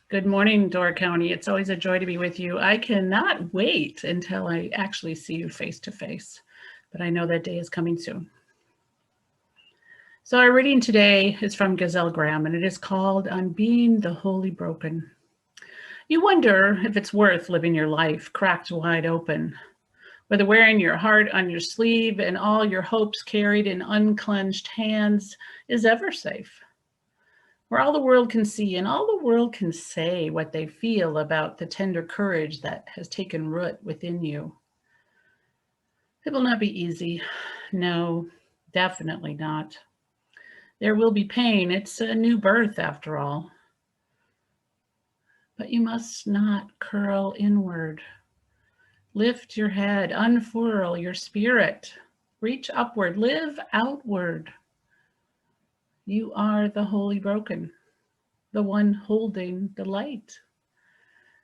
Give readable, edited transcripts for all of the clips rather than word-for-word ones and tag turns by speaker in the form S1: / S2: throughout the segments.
S1: Good morning, Door County. It's always a joy to be with you. I cannot wait until I actually see you face to face, but I know that day is coming soon. So our reading today is from Gazelle Graham, and it is called On Being the Wholly Broken. You wonder if it's worth living your life cracked wide open, whether wearing your heart on your sleeve and all your hopes carried in unclenched hands is ever safe. Where all the world can see and all the world can say what they feel about the tender courage that has taken root within you. It will not be easy. No, definitely not. There will be pain. It's a new birth after all. But you must not curl inward. Lift your head, unfurl your spirit, reach upward, live outward. You are the wholly broken, the one holding the light.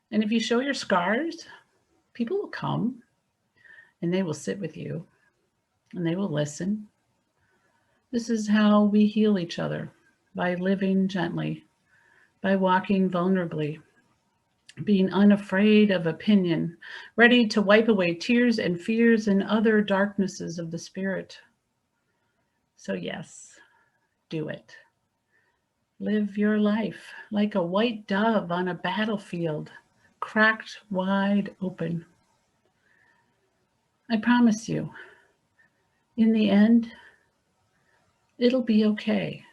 S1: And if you show your scars, people will come and they will sit with you and they will listen. This is how we heal each other, by living gently, by walking vulnerably, being unafraid of opinion, ready to wipe away tears and fears and other darknesses of the spirit. So yes, do it. Live your life like a white dove on a battlefield, cracked wide open. I promise you, in the end, it'll be okay.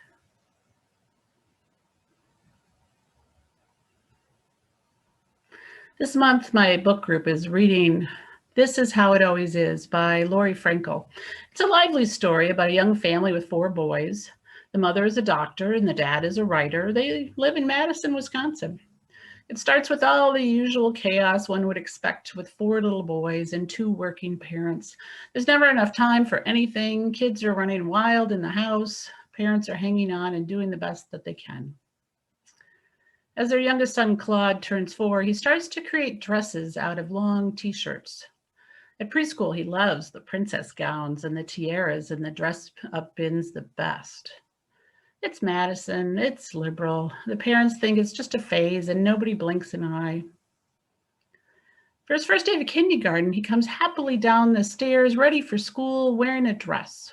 S1: This month, my book group is reading This Is How It Always Is by Lori Frankel. It's a lively story about a young family with 4 boys. The mother is a doctor and the dad is a writer. They live in Madison, Wisconsin. It starts with all the usual chaos one would expect with 4 little boys and 2 working parents. There's never enough time for anything. Kids are running wild in the house. Parents are hanging on and doing the best that they can. As their youngest son, Claude, turns 4, he starts to create dresses out of long t-shirts. At preschool, he loves the princess gowns and the tiaras and the dress-up bins the best. It's Madison, it's liberal. The parents think it's just a phase and nobody blinks an eye. For his first day of kindergarten, he comes happily down the stairs, ready for school, wearing a dress.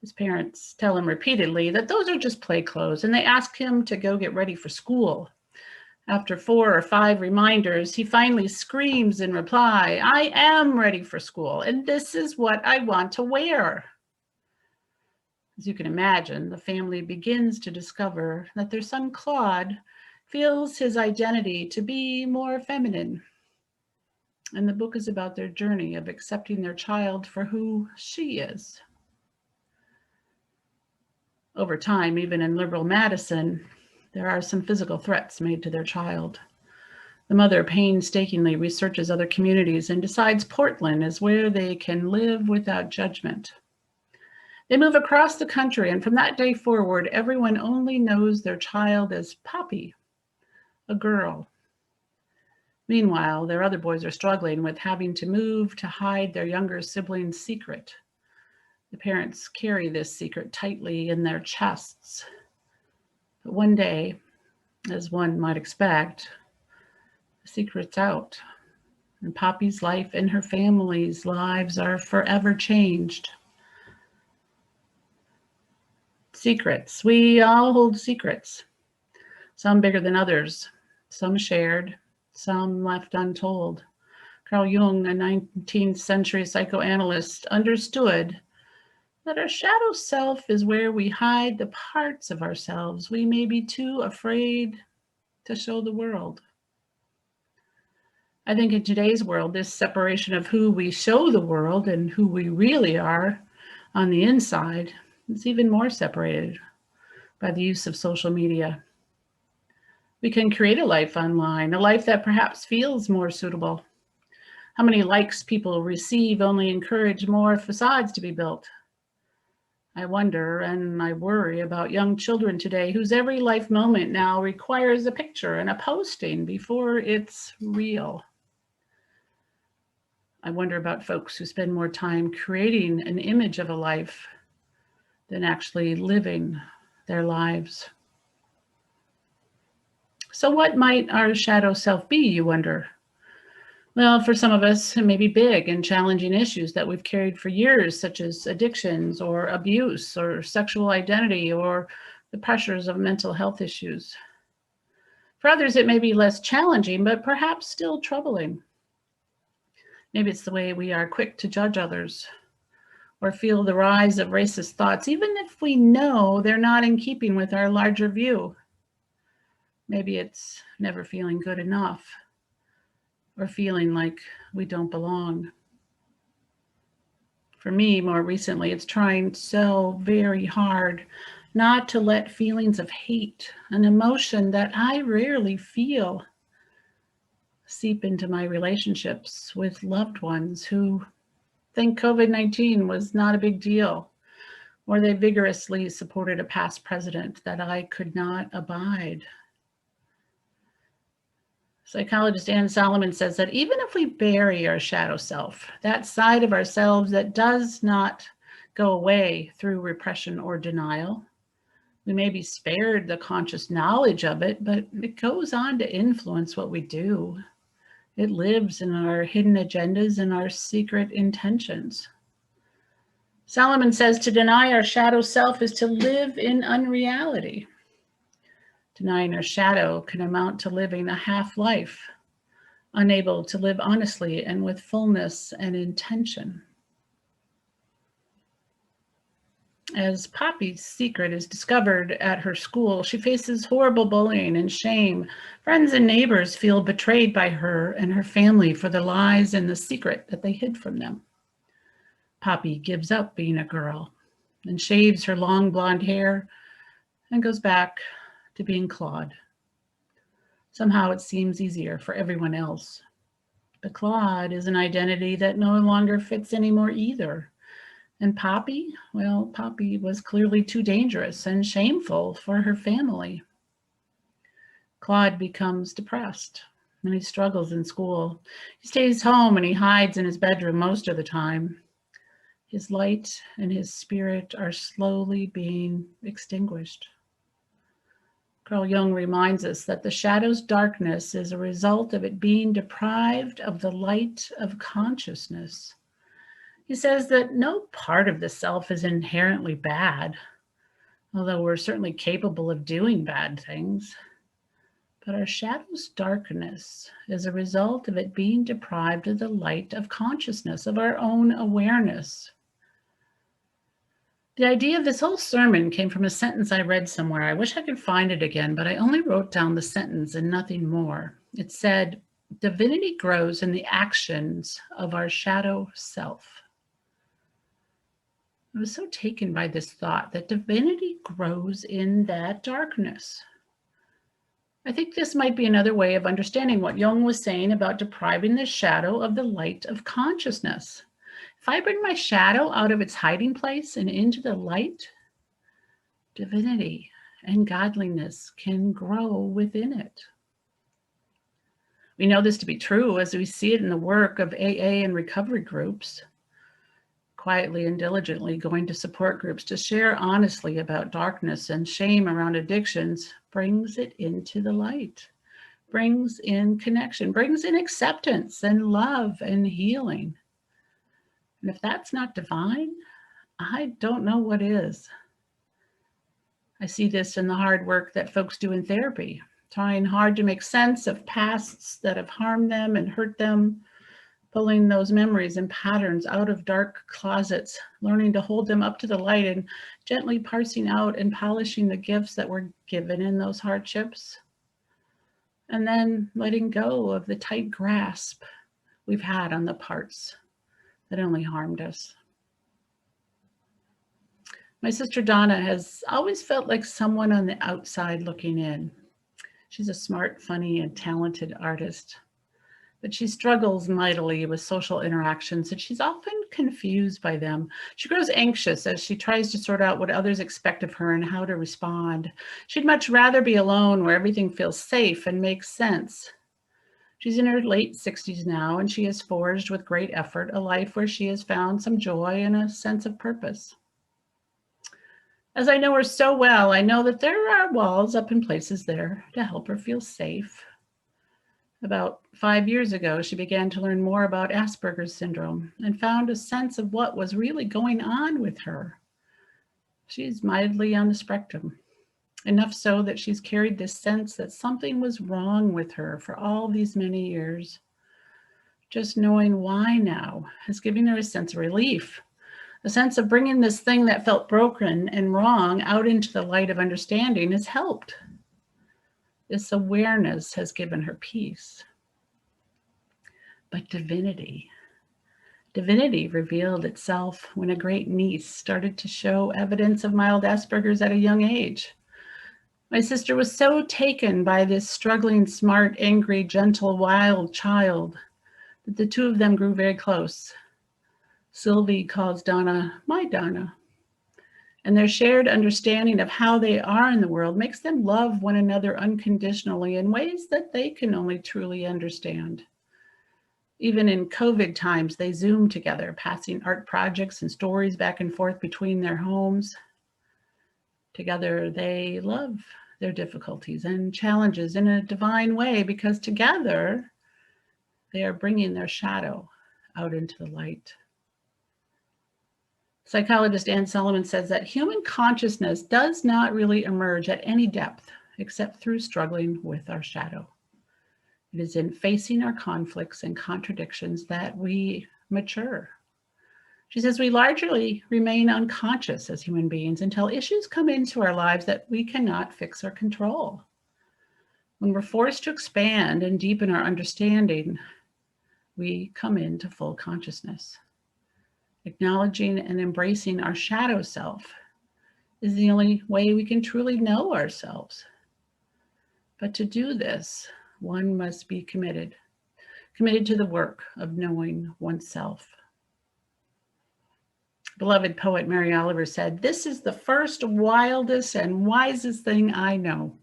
S1: His parents tell him repeatedly that those are just play clothes, and they ask him to go get ready for school. After 4 or 5 reminders, he finally screams in reply, "I am ready for school, and this is what I want to wear." As you can imagine, the family begins to discover that their son Claude feels his identity to be more feminine. And the book is about their journey of accepting their child for who she is. Over time, even in liberal Madison, there are some physical threats made to their child. The mother painstakingly researches other communities and decides Portland is where they can live without judgment. They move across the country, and from that day forward, everyone only knows their child as Poppy, a girl. Meanwhile, their other boys are struggling with having to move to hide their younger sibling's secret. The parents carry this secret tightly in their chests. But one day, as one might expect, the secret's out, and Poppy's life and her family's lives are forever changed. Secrets. We all hold secrets, some bigger than others, some shared, some left untold. Carl Jung, a 19th century psychoanalyst, understood that our shadow self is where we hide the parts of ourselves we may be too afraid to show the world. I think in today's world, this separation of who we show the world and who we really are on the inside is even more separated by the use of social media. We can create a life online, a life that perhaps feels more suitable. How many likes people receive only encourage more facades to be built. I wonder and I worry about young children today whose every life moment now requires a picture and a posting before it's real. I wonder about folks who spend more time creating an image of a life than actually living their lives. So what might our shadow self be, you wonder? Well, for some of us, it may be big and challenging issues that we've carried for years, such as addictions or abuse or sexual identity or the pressures of mental health issues. For others, it may be less challenging, but perhaps still troubling. Maybe it's the way we are quick to judge others or feel the rise of racist thoughts, even if we know they're not in keeping with our larger view. Maybe it's never feeling good enough or feeling like we don't belong. For me, more recently, it's trying so very hard not to let feelings of hate, an emotion that I rarely feel, seep into my relationships with loved ones who think COVID-19 was not a big deal, or they vigorously supported a past president that I could not abide. Psychologist Anne Solomon says that even if we bury our shadow self, that side of ourselves that does not go away through repression or denial, we may be spared the conscious knowledge of it, but it goes on to influence what we do. It lives in our hidden agendas and our secret intentions. Solomon says to deny our shadow self is to live in unreality. Denying our shadow can amount to living a half life, unable to live honestly and with fullness and intention. As Poppy's secret is discovered at her school, she faces horrible bullying and shame. Friends and neighbors feel betrayed by her and her family for the lies and the secret that they hid from them. Poppy gives up being a girl and shaves her long blonde hair and goes back to being Claude. Somehow it seems easier for everyone else. But Claude is an identity that no longer fits anymore either. And Poppy, well, Poppy was clearly too dangerous and shameful for her family. Claude becomes depressed and he struggles in school. He stays home and he hides in his bedroom most of the time. His light and his spirit are slowly being extinguished. Carl Jung reminds us that the shadow's darkness is a result of it being deprived of the light of consciousness. He says that no part of the self is inherently bad, although we're certainly capable of doing bad things. But our shadow's darkness is a result of it being deprived of the light of consciousness, of our own awareness. The idea of this whole sermon came from a sentence I read somewhere. I wish I could find it again, but I only wrote down the sentence and nothing more. It said, "Divinity grows in the actions of our shadow self." I was so taken by this thought that divinity grows in that darkness. I think this might be another way of understanding what Jung was saying about depriving the shadow of the light of consciousness. If I bring my shadow out of its hiding place and into the light, divinity and godliness can grow within it. We know this to be true as we see it in the work of AA and recovery groups, quietly and diligently going to support groups to share honestly about darkness and shame around addictions brings it into the light, brings in connection, brings in acceptance and love and healing. And if that's not divine, I don't know what is. I see this in the hard work that folks do in therapy, trying hard to make sense of pasts that have harmed them and hurt them, pulling those memories and patterns out of dark closets, learning to hold them up to the light and gently parsing out and polishing the gifts that were given in those hardships. And then letting go of the tight grasp we've had on the parts that only harmed us. My sister Donna has always felt like someone on the outside looking in. She's a smart, funny, and talented artist, but she struggles mightily with social interactions and she's often confused by them. She grows anxious as she tries to sort out what others expect of her and how to respond. She'd much rather be alone where everything feels safe and makes sense. She's in her late 60s now, and she has forged with great effort a life where she has found some joy and a sense of purpose. As I know her so well, I know that there are walls up in places there to help her feel safe. About 5 years ago, she began to learn more about Asperger's syndrome and found a sense of what was really going on with her. She's mildly on the spectrum, enough so that she's carried this sense that something was wrong with her for all these many years. Just knowing why now has given her a sense of relief, a sense of bringing this thing that felt broken and wrong out into the light of understanding has helped. This awareness has given her peace. But divinity revealed itself when a great niece started to show evidence of mild Asperger's at a young age. My sister was so taken by this struggling, smart, angry, gentle, wild child that the two of them grew very close. Sylvie calls Donna my Donna, and their shared understanding of how they are in the world makes them love one another unconditionally in ways that they can only truly understand. Even in COVID times, they Zoom together, passing art projects and stories back and forth between their homes. Together, they love their difficulties and challenges in a divine way because together, they are bringing their shadow out into the light. Psychologist Anne Solomon says that human consciousness does not really emerge at any depth except through struggling with our shadow. It is in facing our conflicts and contradictions that we mature. She says we largely remain unconscious as human beings until issues come into our lives that we cannot fix or control. When we're forced to expand and deepen our understanding, we come into full consciousness. Acknowledging and embracing our shadow self is the only way we can truly know ourselves. But to do this, one must be committed to the work of knowing oneself. Beloved poet Mary Oliver said, "This is the first, wildest, and wisest thing I know,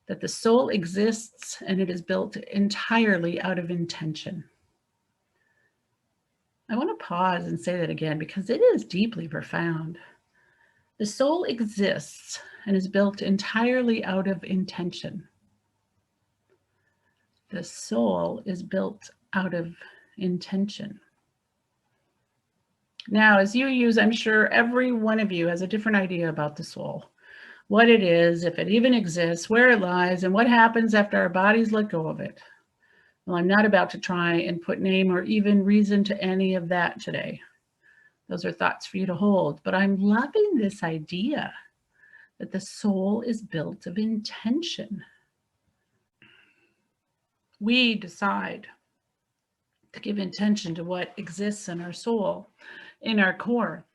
S1: that the soul exists and it is built entirely out of intention." I want to pause and say that again because it is deeply profound. The soul exists and is built entirely out of intention. The soul is built out of intention. Now, as you use, I'm sure every one of you has a different idea about the soul, what it is, if it even exists, where it lies, and what happens after our bodies let go of it. Well, I'm not about to try and put name or even reason to any of that today. Those are thoughts for you to hold, but I'm loving this idea that the soul is built of intention. We decide to give intention to what exists in our soul, in our core.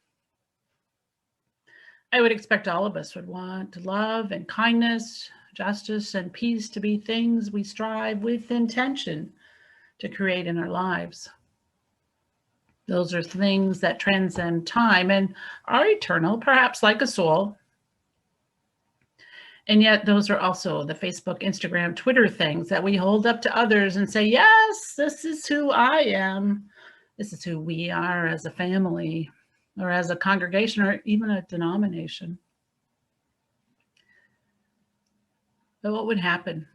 S1: I would expect all of us would want love and kindness, justice and peace to be things we strive with intention to create in our lives. Those are things that transcend time and are eternal, perhaps like a soul. And yet those are also the Facebook, Instagram, Twitter things that we hold up to others and say, yes, this is who I am. This is who we are as a family or as a congregation or even a denomination. But what would happen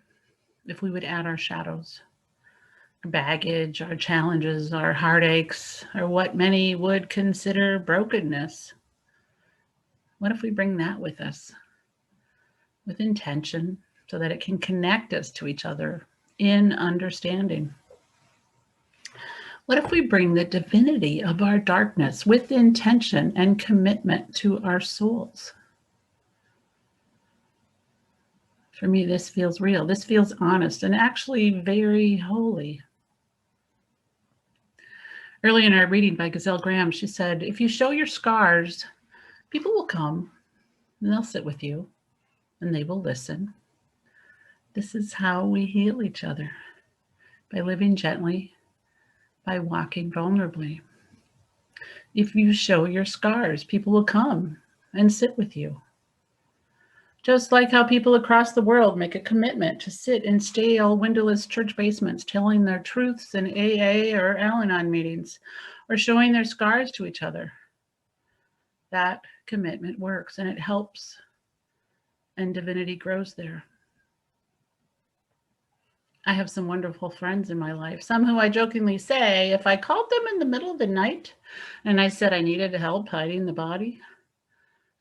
S1: if we would add our shadows, our baggage, our challenges, our heartaches, or what many would consider brokenness? What if we bring that with us? With intention, so that it can connect us to each other in understanding. What if we bring the divinity of our darkness with intention and commitment to our souls? For me, this feels real. This feels honest and actually very holy. Early in our reading by Gazelle Graham, she said, if you show your scars, people will come and they'll sit with you and they will listen. This is how we heal each other, by living gently, by walking vulnerably. If you show your scars, people will come and sit with you. Just like how people across the world make a commitment to sit in stale, windowless church basements, telling their truths in AA or Al-Anon meetings, or showing their scars to each other. that commitment works and it helps, and divinity grows there. I have some wonderful friends in my life, some who I jokingly say, if I called them in the middle of the night and I said I needed help hiding the body,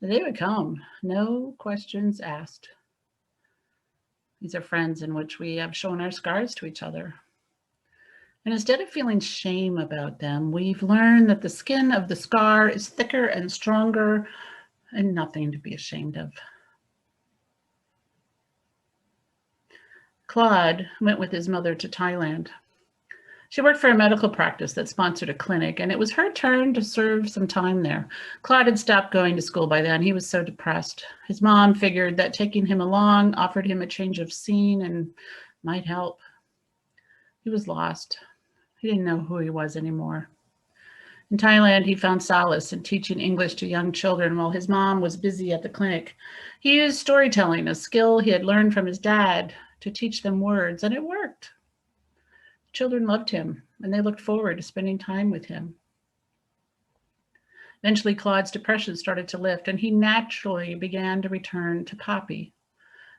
S1: they would come, no questions asked. These are friends in which we have shown our scars to each other. And instead of feeling shame about them, we've learned that the skin of the scar is thicker and stronger and nothing to be ashamed of. Claude went with his mother to Thailand. She worked for a medical practice that sponsored a clinic, and it was her turn to serve some time there. Claude had stopped going to school by then. He was so depressed. His mom figured that taking him along offered him a change of scene and might help. He was lost. He didn't know who he was anymore. In Thailand, he found solace in teaching English to young children while his mom was busy at the clinic. He used storytelling, a skill he had learned from his dad, to teach them words, and it worked. Children loved him, and they looked forward to spending time with him. Eventually, Claude's depression started to lift, and he naturally began to return to Poppy,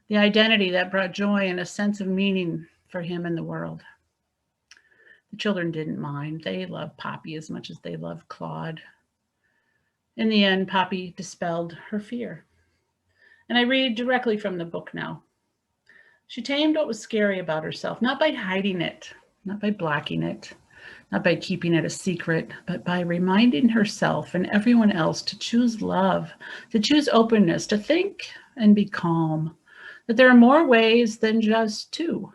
S1: the identity that brought joy and a sense of meaning for him in the world. The children didn't mind. They loved Poppy as much as they loved Claude. In the end, Poppy dispelled her fear. And I read directly from the book now. She tamed what was scary about herself, not by hiding it, not by blocking it, not by keeping it a secret, but by reminding herself and everyone else to choose love, to choose openness, to think and be calm, that there are more ways than just two,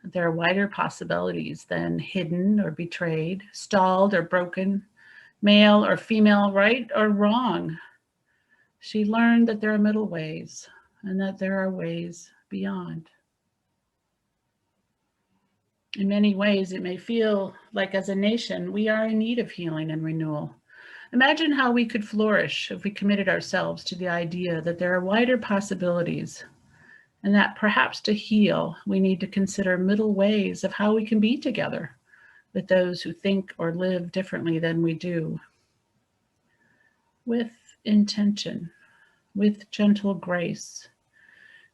S1: that there are wider possibilities than hidden or betrayed, stalled or broken, male or female, right or wrong. She learned that there are middle ways and that there are ways beyond. In many ways, it may feel like as a nation, we are in need of healing and renewal. Imagine how we could flourish if we committed ourselves to the idea that there are wider possibilities and that perhaps to heal, we need to consider middle ways of how we can be together with those who think or live differently than we do. With intention, with gentle grace,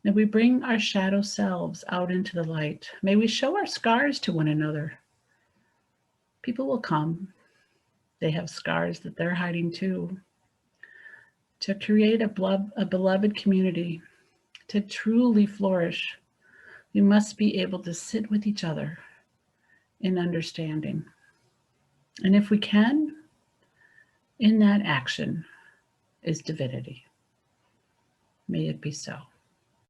S1: may we bring our shadow selves out into the light. May we show our scars to one another. People will come. They have scars that they're hiding too. To create a beloved community, to truly flourish, we must be able to sit with each other in understanding. And if we can, in that action is divinity. May it be so.